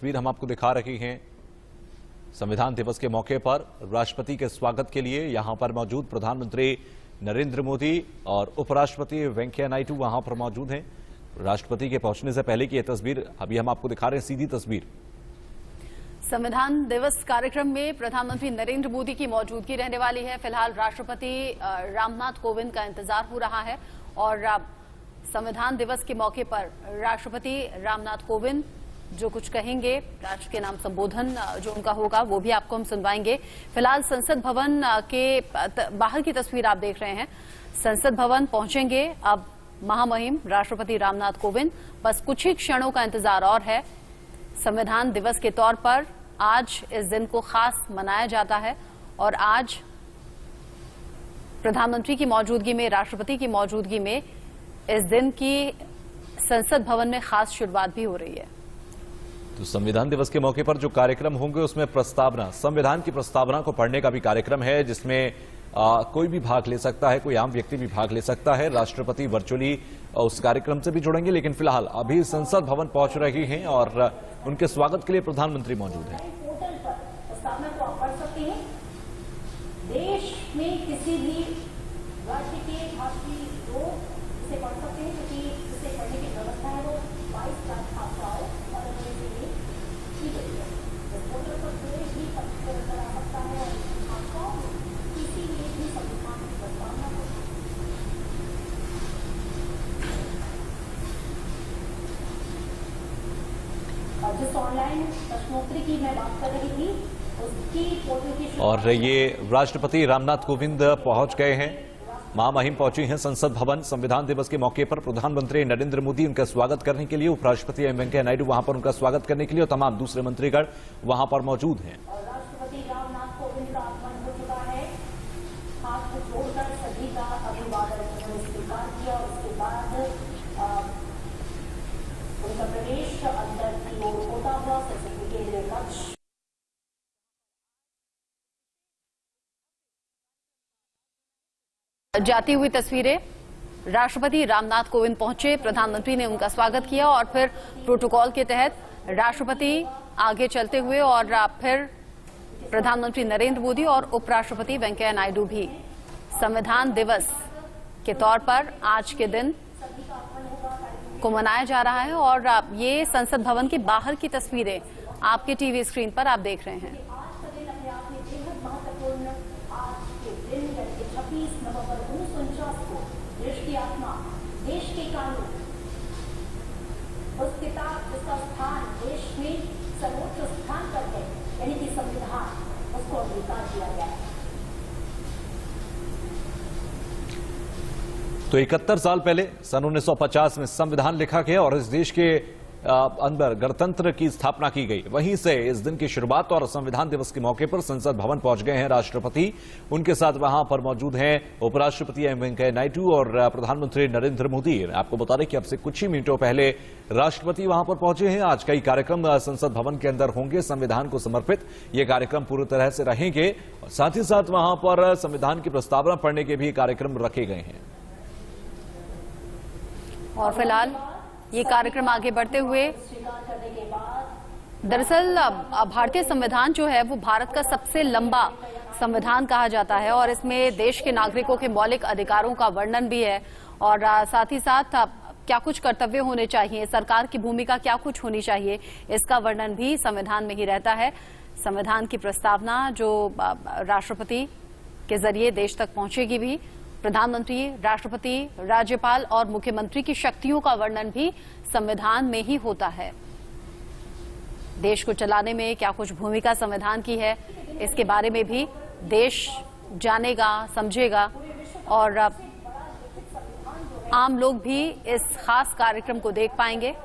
तस्वीर हम आपको दिखा रहे हैं संविधान दिवस के मौके पर राष्ट्रपति के स्वागत के लिए यहां पर मौजूद प्रधानमंत्री नरेंद्र मोदी और उपराष्ट्रपति वेंकैया नायडू वहां पर मौजूद हैं। राष्ट्रपति के पहुंचने से पहले की यह तस्वीर अभी हम आपको दिखा रहे हैं, सीधी तस्वीर। संविधान दिवस कार्यक्रम में प्रधानमंत्री नरेंद्र मोदी की मौजूदगी रहने वाली है। फिलहाल राष्ट्रपति रामनाथ कोविंद का इंतजार हो रहा है और संविधान दिवस के मौके पर राष्ट्रपति रामनाथ कोविंद जो कुछ कहेंगे, राष्ट्र के नाम संबोधन जो उनका होगा वो भी आपको हम सुनवाएंगे। फिलहाल संसद भवन के बाहर की तस्वीर आप देख रहे हैं। संसद भवन पहुंचेंगे अब महामहिम राष्ट्रपति रामनाथ कोविंद। बस कुछ ही क्षणों का इंतजार और है। संविधान दिवस के तौर पर आज इस दिन को खास मनाया जाता है और आज प्रधानमंत्री की मौजूदगी में, राष्ट्रपति की मौजूदगी में इस दिन की संसद भवन में खास शुरुआत भी हो रही है। तो संविधान दिवस के मौके पर जो कार्यक्रम होंगे उसमें प्रस्तावना, संविधान की प्रस्तावना को पढ़ने का भी कार्यक्रम है, जिसमें कोई भी भाग ले सकता है, कोई आम व्यक्ति भी भाग ले सकता है। राष्ट्रपति वर्चुअली उस कार्यक्रम से भी जुड़ेंगे, लेकिन फिलहाल अभी संसद भवन पहुंच रही हैं और उनके स्वागत के लिए प्रधानमंत्री मौजूद हैं। पोर्टल पर प्रस्तावना को आप पढ़ सकते हैं। देश में किसी भी राज्य के भाषी लोग इसे पढ़ सकते हैं, क्योंकि इसे पढ़ने की व्यवस्था है वो 22 लाख भाषाओं और अंग्रेजी के लिए की गई है। इस पोर्टल पर कोई भी पत्र करा सकता है और भाषाओं में किसी भी संविधान की प्रस्तावना को जिस ऑनलाइन प्रश्नोत्तरी की मैं बात कर रही थी उसकी पोर्टल की और ये राष्ट्रपति रामनाथ कोविंद पहुंच गए हैं, महामहिम पहुंची हैं संसद भवन। संविधान दिवस के मौके पर प्रधानमंत्री नरेंद्र मोदी उनका स्वागत करने के लिए, उपराष्ट्रपति एम वेंकैया नायडू वहां पर उनका स्वागत करने के लिए और तमाम दूसरे मंत्रीगण वहां पर मौजूद हैं। और राष्ट्रपति रामनाथ कोविंद का आगमन हो चुका है। हाथ को जोड़कर सभी का अभिवादन उन्होंने स्वीकार किया और उसके बाद उनका प्रवेश अंदर की ओर होता हुआ संसद के केंद्रीय कक्ष जाती हुई तस्वीरें। राष्ट्रपति रामनाथ कोविंद पहुंचे, प्रधानमंत्री ने उनका स्वागत किया और फिर प्रोटोकॉल के तहत राष्ट्रपति आगे चलते हुए और फिर प्रधानमंत्री नरेंद्र मोदी और उपराष्ट्रपति वेंकैया नायडू भी संविधान दिवस के तौर पर आज के दिन को मनाया जा रहा है। और ये संसद भवन के बाहर की तस्वीरें आपके टीवी स्क्रीन पर आप देख रहे हैं। आज का दिन अपने आप में बेहद महत्वपूर्ण। आज के दिन यानी 26 नवंबर 1949 को देश की आत्मा, देश के कानून, उस किताब जिसका स्थान देश में सर्वोच्च स्थान पर है, यानी कि संविधान, उसको अंगीकार किया गया है। तो 71 साल पहले सन 1950 में संविधान लिखा गया और इस देश के अंदर गणतंत्र की स्थापना की गई। वहीं से इस दिन की शुरुआत और संविधान दिवस के मौके पर संसद भवन पहुंच गए हैं राष्ट्रपति। उनके साथ वहां पर मौजूद हैं उपराष्ट्रपति एम वेंकैया नायडू और प्रधानमंत्री नरेंद्र मोदी। आपको बता दें कि अब से कुछ ही मिनटों पहले राष्ट्रपति वहां पर पहुंचे हैं। आज कई कार्यक्रम संसद भवन के अंदर होंगे संविधान को समर्पित। ये कार्यक्रम पूरी तरह से रहेंगे और साथ ही साथ वहां पर संविधान की प्रस्तावना पढ़ने के भी कार्यक्रम रखे गए हैं। और फिलहाल ये कार्यक्रम आगे बढ़ते हुए, दरअसल भारतीय संविधान जो है वो भारत का सबसे लंबा संविधान कहा जाता है और इसमें देश के नागरिकों के मौलिक अधिकारों का वर्णन भी है और साथ ही साथ क्या कुछ कर्तव्य होने चाहिए, सरकार की भूमिका क्या कुछ होनी चाहिए, इसका वर्णन भी संविधान में ही रहता है। संविधान की प्रस्तावना जो राष्ट्रपति के जरिए देश तक पहुंचेगी भी, प्रधानमंत्री, राष्ट्रपति, राज्यपाल और मुख्यमंत्री की शक्तियों का वर्णन भी संविधान में ही होता है। देश को चलाने में क्या कुछ भूमिका संविधान की है, इसके बारे में भी देश जानेगा, समझेगा और आम लोग भी इस खास कार्यक्रम को देख पाएंगे।